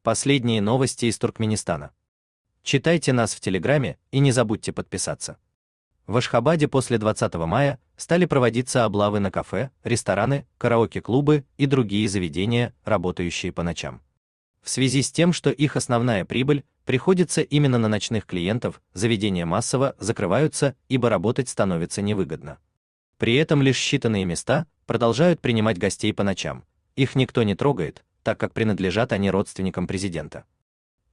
Последние новости из Туркменистана. Читайте нас в Телеграме и не забудьте подписаться. В Ашхабаде после 20 мая стали проводиться облавы на кафе, рестораны, караоке-клубы и другие заведения, работающие по ночам. В связи с тем, что их основная прибыль приходится именно на ночных клиентов, заведения массово закрываются, ибо работать становится невыгодно. При этом лишь считанные места продолжают принимать гостей по ночам. Их никто не трогает, так как принадлежат они родственникам президента.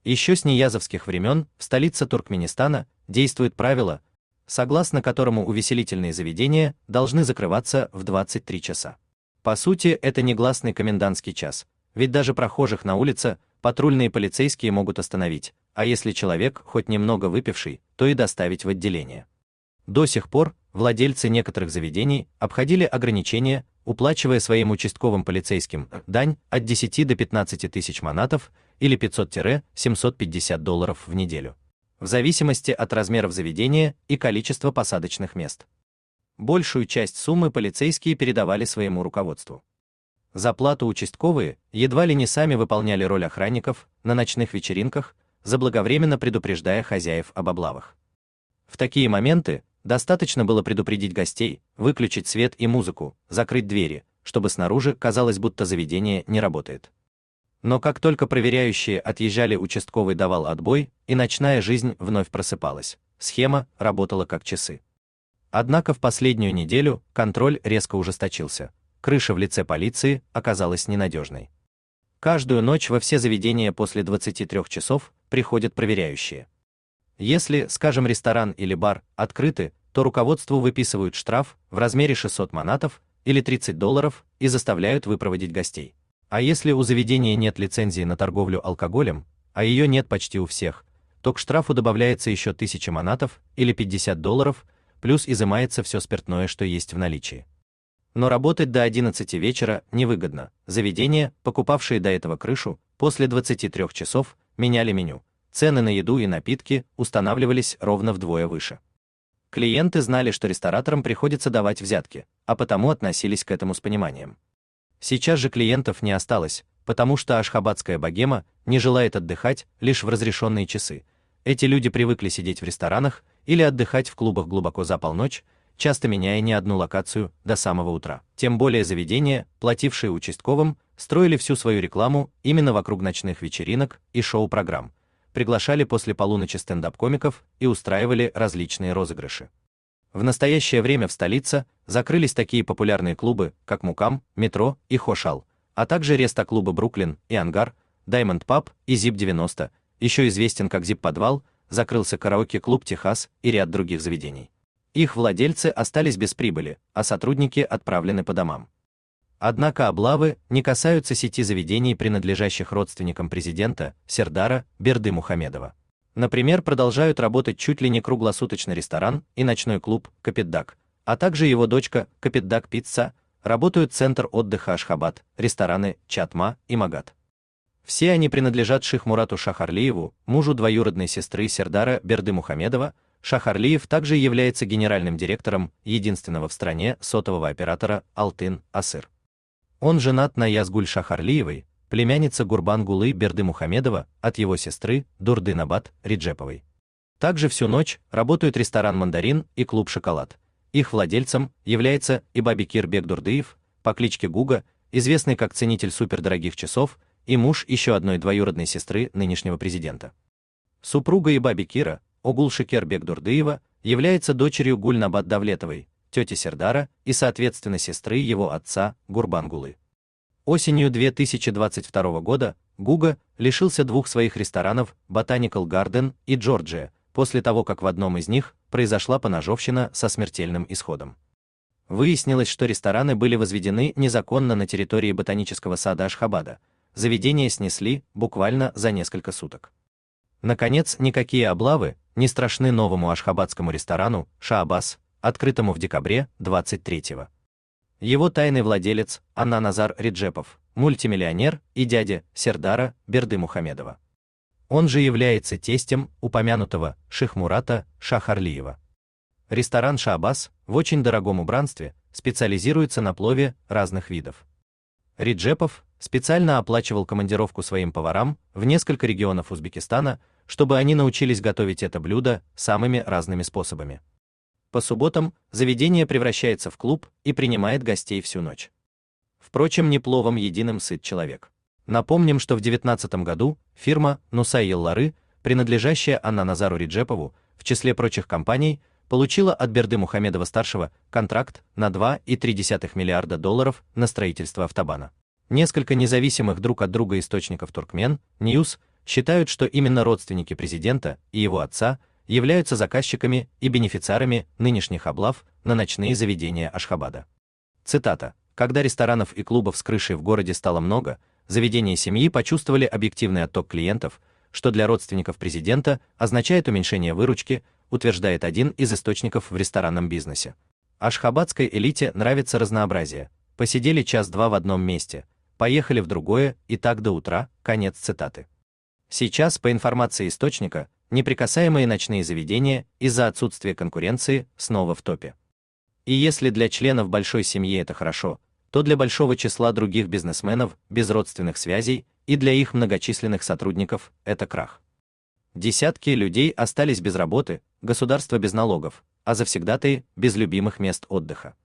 Еще с неязовских времен в столице Туркменистана действует правило, согласно которому увеселительные заведения должны закрываться в 23 часа. По сути, это негласный комендантский час, ведь даже прохожих на улице патрульные полицейские могут остановить, а если человек хоть немного выпивший, то и доставить в отделение. До сих пор владельцы некоторых заведений обходили ограничения, уплачивая своим участковым полицейским дань от 10 до 15 тысяч манатов или 500-750 долларов в неделю, в зависимости от размеров заведения и количества посадочных мест. Большую часть суммы полицейские передавали своему руководству. За плату участковые едва ли не сами выполняли роль охранников на ночных вечеринках, заблаговременно предупреждая хозяев об облавах. В такие моменты достаточно было предупредить гостей, выключить свет и музыку, закрыть двери, чтобы снаружи казалось, будто заведение не работает. Но как только проверяющие отъезжали, участковый давал отбой, и ночная жизнь вновь просыпалась. Схема работала как часы. Однако в последнюю неделю контроль резко ужесточился. Крыша в лице полиции оказалась ненадежной. Каждую ночь во все заведения после 23 часов приходят проверяющие. Если, скажем, ресторан или бар открыты, то руководству выписывают штраф в размере 600 манатов или 30 долларов и заставляют выпроводить гостей. А если у заведения нет лицензии на торговлю алкоголем, а ее нет почти у всех, то к штрафу добавляется еще 1000 манатов или 50 долларов, плюс изымается все спиртное, что есть в наличии. Но работать до 11 вечера невыгодно. Заведения, покупавшие до этого крышу, после 23 часов меняли меню. Цены на еду и напитки устанавливались ровно вдвое выше. Клиенты знали, что рестораторам приходится давать взятки, а потому относились к этому с пониманием. Сейчас же клиентов не осталось, потому что ашхабадская богема не желает отдыхать лишь в разрешенные часы. Эти люди привыкли сидеть в ресторанах или отдыхать в клубах глубоко за полночь, часто меняя не одну локацию до самого утра. Тем более заведения, платившие участковым, строили всю свою рекламу именно вокруг ночных вечеринок и шоу-программ, приглашали после полуночи стендап-комиков и устраивали различные розыгрыши. В настоящее время в столице закрылись такие популярные клубы, как Мукам, Метро и Хошал, а также рестоклубы Бруклин и Ангар, Diamond Pub и Zip-90, еще известен как Zip-подвал, закрылся караоке-клуб Техас и ряд других заведений. Их владельцы остались без прибыли, а сотрудники отправлены по домам. Однако облавы не касаются сети заведений, принадлежащих родственникам президента Сердара Бердымухамедова. Например, продолжают работать чуть ли не круглосуточно ресторан и ночной клуб Капитдаг, а также его дочка Капитдаг Пицца, работают центр отдыха Ашхабад, рестораны Чатма и Магат. Все они принадлежат Шихмурату Шахарлиеву, мужу двоюродной сестры Сердара Бердымухамедова. Шахарлиев также является генеральным директором единственного в стране сотового оператора Алтын-Асыр. Он женат на Язгуль Шахарлиевой, племяннице Гурбангулы Бердымухамедова, от его сестры Дурдынабад Риджеповой. Также всю ночь работают ресторан «Мандарин» и клуб «Шоколад». Их владельцем является Ибабикир Бекдурдыев, по кличке Гуга, известный как ценитель супердорогих часов, и муж еще одной двоюродной сестры нынешнего президента. Супруга Ибабикира, Огулшикер Бекдурдыева, является дочерью Гульнабад Давлетовой, тети Сердара и, соответственно, сестры его отца Гурбангулы. Осенью 2022 года Гуга лишился двух своих ресторанов Botanical Garden и Georgia, после того, как в одном из них произошла поножовщина со смертельным исходом. Выяснилось, что рестораны были возведены незаконно на территории ботанического сада Ашхабада. Заведения снесли буквально за несколько суток. Наконец, никакие облавы не страшны новому ашхабадскому ресторану «Шаабас», открытому в декабре 23-го. Его тайный владелец Анна-Назар Риджепов, мультимиллионер и дядя Сердара Бердымухамедова. Он же является тестем упомянутого Шихмурата Шахарлиева. Ресторан «Шаабас» в очень дорогом убранстве специализируется на плове разных видов. Риджепов специально оплачивал командировку своим поварам в несколько регионов Узбекистана, чтобы они научились готовить это блюдо самыми разными способами. По субботам заведение превращается в клуб и принимает гостей всю ночь. Впрочем, не пловом единым сыт человек. Напомним, что в 2019 году фирма Нусай Еллары, принадлежащая Анна-Назару Реджепову, в числе прочих компаний, получила от Берды Мухамедова-старшего контракт на $2,3 миллиарда на строительство автобана. Несколько независимых друг от друга источников Turkmen News считают, что именно родственники президента и его отца являются заказчиками и бенефициарами нынешних облав на ночные заведения Ашхабада. Цитата: «Когда ресторанов и клубов с крышей в городе стало много, заведения семьи почувствовали объективный отток клиентов, что для родственников президента означает уменьшение выручки», утверждает один из источников в ресторанном бизнесе. Ашхабадской элите нравится разнообразие. Посидели час-два в одном месте, поехали в другое и так до утра. Конец цитаты. Сейчас, по информации источника, неприкасаемые ночные заведения из-за отсутствия конкуренции снова в топе. И если для членов большой семьи это хорошо, то для большого числа других бизнесменов без родственных связей и для их многочисленных сотрудников это крах. Десятки людей остались без работы, государство без налогов, а завсегдатаи без любимых мест отдыха.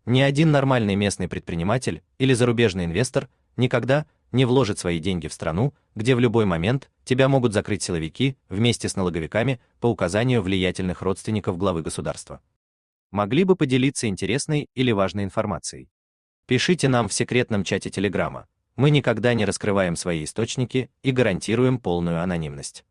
Ни один нормальный местный предприниматель или зарубежный инвестор никогда не вложит свои деньги в страну, где в любой момент тебя могут закрыть силовики вместе с налоговиками по указанию влиятельных родственников главы государства. Могли бы поделиться интересной или важной информацией? Пишите нам в секретном чате Телеграма. Мы никогда не раскрываем свои источники и гарантируем полную анонимность.